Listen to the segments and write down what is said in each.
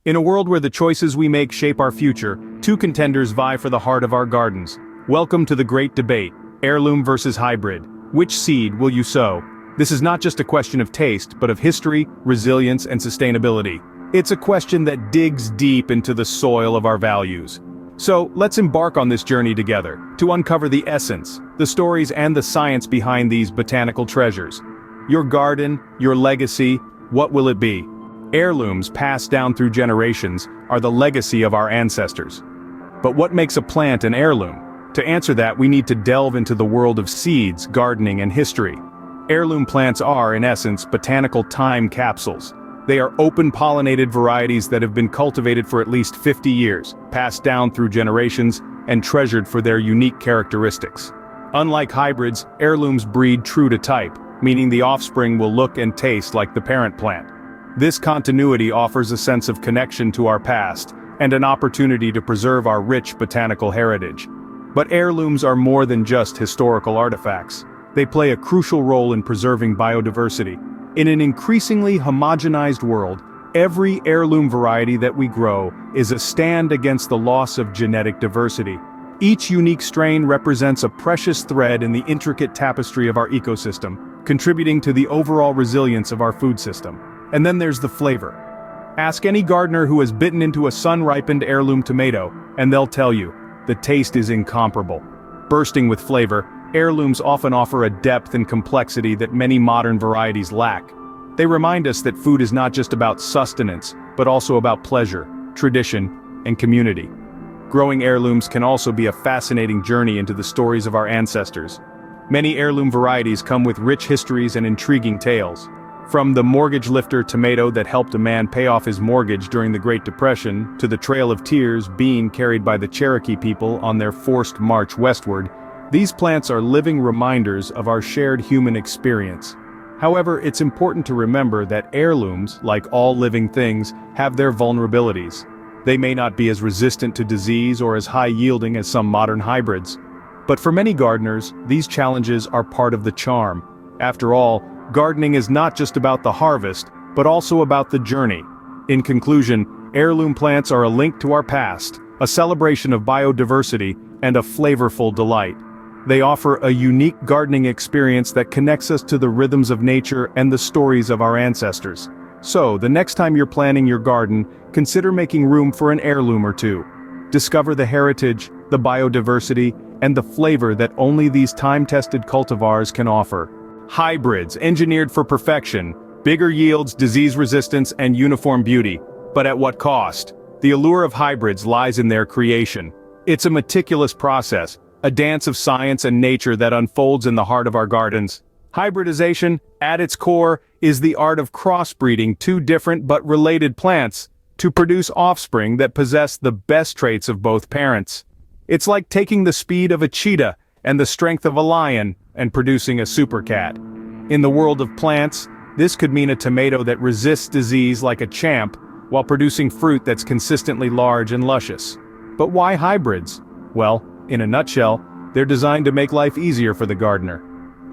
In a world where the choices we make shape our future, two contenders vie for the heart of our gardens. Welcome to the great debate, heirloom versus hybrid. Which seed will you sow? This is not just a question of taste, but of history, resilience, and sustainability. It's a question that digs deep into the soil of our values. So, let's embark on this journey together, to uncover the essence, the stories and the science behind these botanical treasures. Your garden, your legacy, what will it be? Heirlooms passed down through generations are the legacy of our ancestors. But what makes a plant an heirloom? To answer that, we need to delve into the world of seeds, gardening, and history. Heirloom plants are, in essence, botanical time capsules. They are open-pollinated varieties that have been cultivated for at least 50 years, passed down through generations, and treasured for their unique characteristics. Unlike hybrids, heirlooms breed true to type, meaning the offspring will look and taste like the parent plant. This continuity offers a sense of connection to our past, and an opportunity to preserve our rich botanical heritage. But heirlooms are more than just historical artifacts. They play a crucial role in preserving biodiversity. In an increasingly homogenized world, every heirloom variety that we grow is a stand against the loss of genetic diversity. Each unique strain represents a precious thread in the intricate tapestry of our ecosystem, contributing to the overall resilience of our food system. And then there's the flavor. Ask any gardener who has bitten into a sun-ripened heirloom tomato, and they'll tell you, the taste is incomparable. Bursting with flavor, heirlooms often offer a depth and complexity that many modern varieties lack. They remind us that food is not just about sustenance, but also about pleasure, tradition, and community. Growing heirlooms can also be a fascinating journey into the stories of our ancestors. Many heirloom varieties come with rich histories and intriguing tales. From the mortgage lifter tomato that helped a man pay off his mortgage during the Great Depression, to the Trail of Tears bean carried by the Cherokee people on their forced march westward, these plants are living reminders of our shared human experience. However, it's important to remember that heirlooms, like all living things, have their vulnerabilities. They may not be as resistant to disease or as high-yielding as some modern hybrids. But for many gardeners, these challenges are part of the charm. After all, gardening is not just about the harvest, but also about the journey. In conclusion, heirloom plants are a link to our past, a celebration of biodiversity, and a flavorful delight. They offer a unique gardening experience that connects us to the rhythms of nature and the stories of our ancestors. So, the next time you're planning your garden, consider making room for an heirloom or two. Discover the heritage, the biodiversity, and the flavor that only these time-tested cultivars can offer. Hybrids, engineered for perfection, bigger yields, disease resistance, and uniform beauty. But at what cost? The allure of hybrids lies in their creation. It's a meticulous process, a dance of science and nature that unfolds in the heart of our gardens. Hybridization, at its core, is the art of crossbreeding two different but related plants to produce offspring that possess the best traits of both parents. It's like taking the speed of a cheetah and the strength of a lion and producing a supercat. In the world of plants, this could mean a tomato that resists disease like a champ, while producing fruit that's consistently large and luscious. But why hybrids? Well, in a nutshell, they're designed to make life easier for the gardener.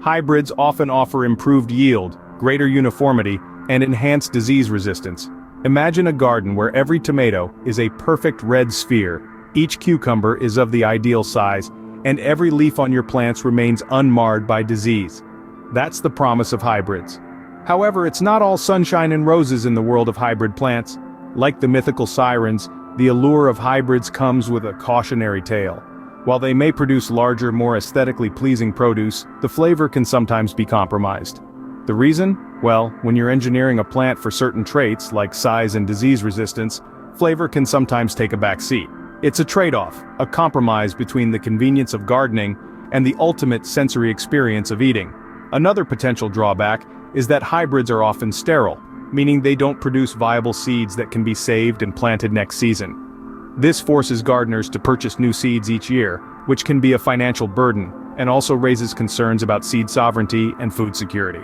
Hybrids often offer improved yield, greater uniformity, and enhanced disease resistance. Imagine a garden where every tomato is a perfect red sphere, each cucumber is of the ideal size, and every leaf on your plants remains unmarred by disease. That's the promise of hybrids. However, it's not all sunshine and roses in the world of hybrid plants. Like the mythical sirens, the allure of hybrids comes with a cautionary tale. While they may produce larger, more aesthetically pleasing produce, the flavor can sometimes be compromised. The reason? Well, when you're engineering a plant for certain traits, like size and disease resistance, flavor can sometimes take a back seat. It's a trade-off, a compromise between the convenience of gardening and the ultimate sensory experience of eating. Another potential drawback is that hybrids are often sterile, meaning they don't produce viable seeds that can be saved and planted next season. This forces gardeners to purchase new seeds each year, which can be a financial burden, and also raises concerns about seed sovereignty and food security.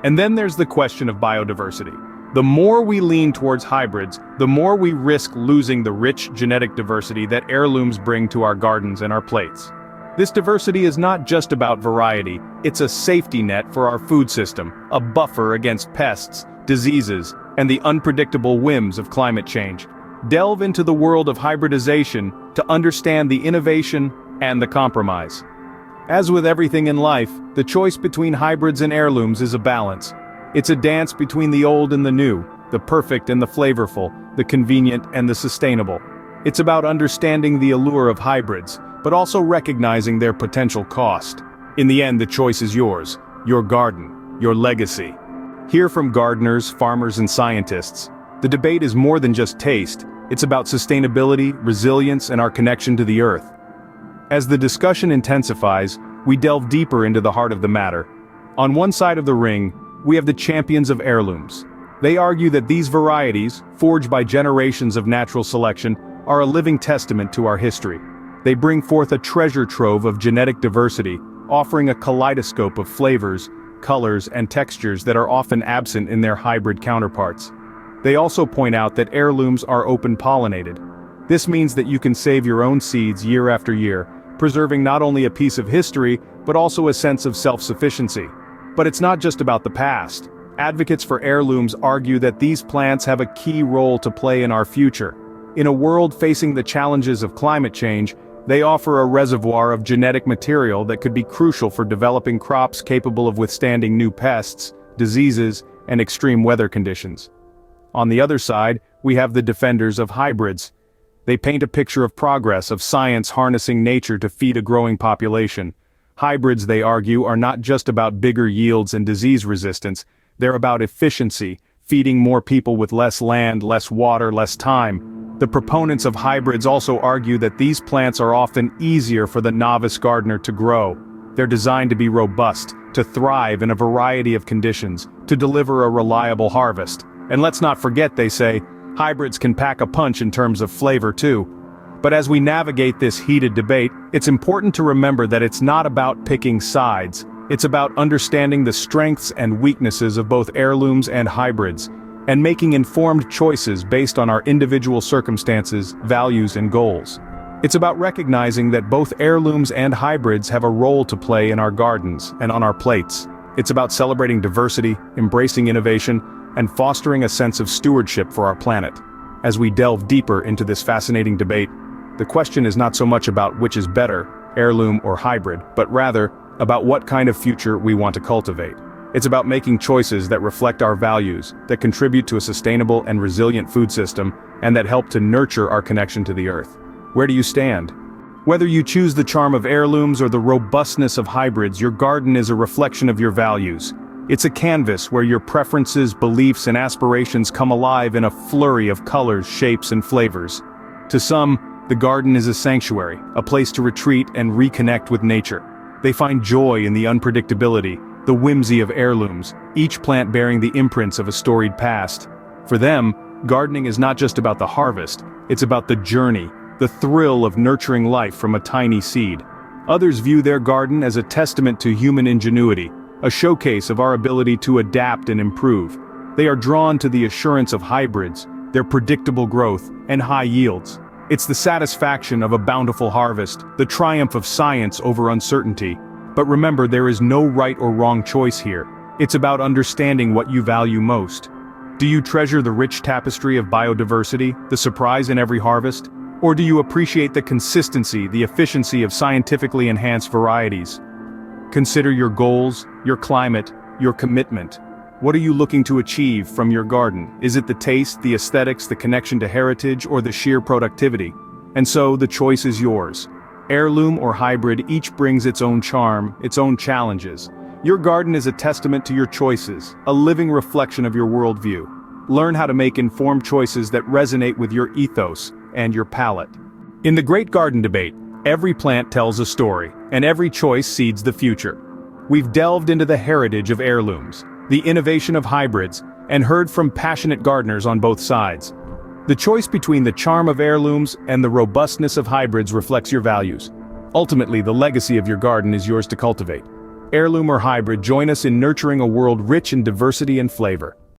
And then there's the question of biodiversity. The more we lean towards hybrids, the more we risk losing the rich genetic diversity that heirlooms bring to our gardens and our plates. This diversity is not just about variety, it's a safety net for our food system, a buffer against pests, diseases, and the unpredictable whims of climate change. Delve into the world of hybridization to understand the innovation and the compromise. As with everything in life, the choice between hybrids and heirlooms is a balance. It's a dance between the old and the new, the perfect and the flavorful, the convenient and the sustainable. It's about understanding the allure of hybrids, but also recognizing their potential cost. In the end, the choice is yours, your garden, your legacy. Hear from gardeners, farmers, and scientists. The debate is more than just taste, it's about sustainability, resilience, and our connection to the earth. As the discussion intensifies, we delve deeper into the heart of the matter. On one side of the ring, we have the champions of heirlooms. They argue that these varieties, forged by generations of natural selection, are a living testament to our history. They bring forth a treasure trove of genetic diversity, offering a kaleidoscope of flavors, colors, and textures that are often absent in their hybrid counterparts. They also point out that heirlooms are open-pollinated. This means that you can save your own seeds year after year, preserving not only a piece of history, but also a sense of self-sufficiency. But it's not just about the past. Advocates for heirlooms argue that these plants have a key role to play in our future. In a world facing the challenges of climate change, they offer a reservoir of genetic material that could be crucial for developing crops capable of withstanding new pests, diseases, and extreme weather conditions. On the other side, we have the defenders of hybrids. They paint a picture of progress, of science harnessing nature to feed a growing population. Hybrids, they argue, are not just about bigger yields and disease resistance, they're about efficiency, feeding more people with less land, less water, less time. The proponents of hybrids also argue that these plants are often easier for the novice gardener to grow. They're designed to be robust, to thrive in a variety of conditions, to deliver a reliable harvest. And let's not forget, they say, hybrids can pack a punch in terms of flavor too. But as we navigate this heated debate, it's important to remember that it's not about picking sides. It's about understanding the strengths and weaknesses of both heirlooms and hybrids, and making informed choices based on our individual circumstances, values, and goals. It's about recognizing that both heirlooms and hybrids have a role to play in our gardens and on our plates. It's about celebrating diversity, embracing innovation, and fostering a sense of stewardship for our planet. As we delve deeper into this fascinating debate, the question is not so much about which is better, heirloom or hybrid, but rather about what kind of future we want to cultivate. It's about making choices that reflect our values, that contribute to a sustainable and resilient food system, and that help to nurture our connection to the earth. Where do you stand? Whether you choose the charm of heirlooms or the robustness of hybrids, your garden is a reflection of your values. It's a canvas where your preferences, beliefs, and aspirations come alive in a flurry of colors, shapes, and flavors. To some, the garden is a sanctuary, a place to retreat and reconnect with nature. They find joy in the unpredictability, the whimsy of heirlooms, each plant bearing the imprints of a storied past. For them, gardening is not just about the harvest, it's about the journey, the thrill of nurturing life from a tiny seed. Others view their garden as a testament to human ingenuity, a showcase of our ability to adapt and improve. They are drawn to the assurance of hybrids, their predictable growth, and high yields. It's the satisfaction of a bountiful harvest, the triumph of science over uncertainty. But remember, there is no right or wrong choice here. It's about understanding what you value most. Do you treasure the rich tapestry of biodiversity, the surprise in every harvest? Or do you appreciate the consistency, the efficiency of scientifically enhanced varieties? Consider your goals, your climate, your commitment. What are you looking to achieve from your garden? Is it the taste, the aesthetics, the connection to heritage, or the sheer productivity? And so, the choice is yours. Heirloom or hybrid each brings its own charm, its own challenges. Your garden is a testament to your choices, a living reflection of your worldview. Learn how to make informed choices that resonate with your ethos and your palate. In the great garden debate, every plant tells a story, and every choice seeds the future. We've delved into the heritage of heirlooms, the innovation of hybrids, and heard from passionate gardeners on both sides. The choice between the charm of heirlooms and the robustness of hybrids reflects your values. Ultimately, the legacy of your garden is yours to cultivate. Heirloom or hybrid, join us in nurturing a world rich in diversity and flavor.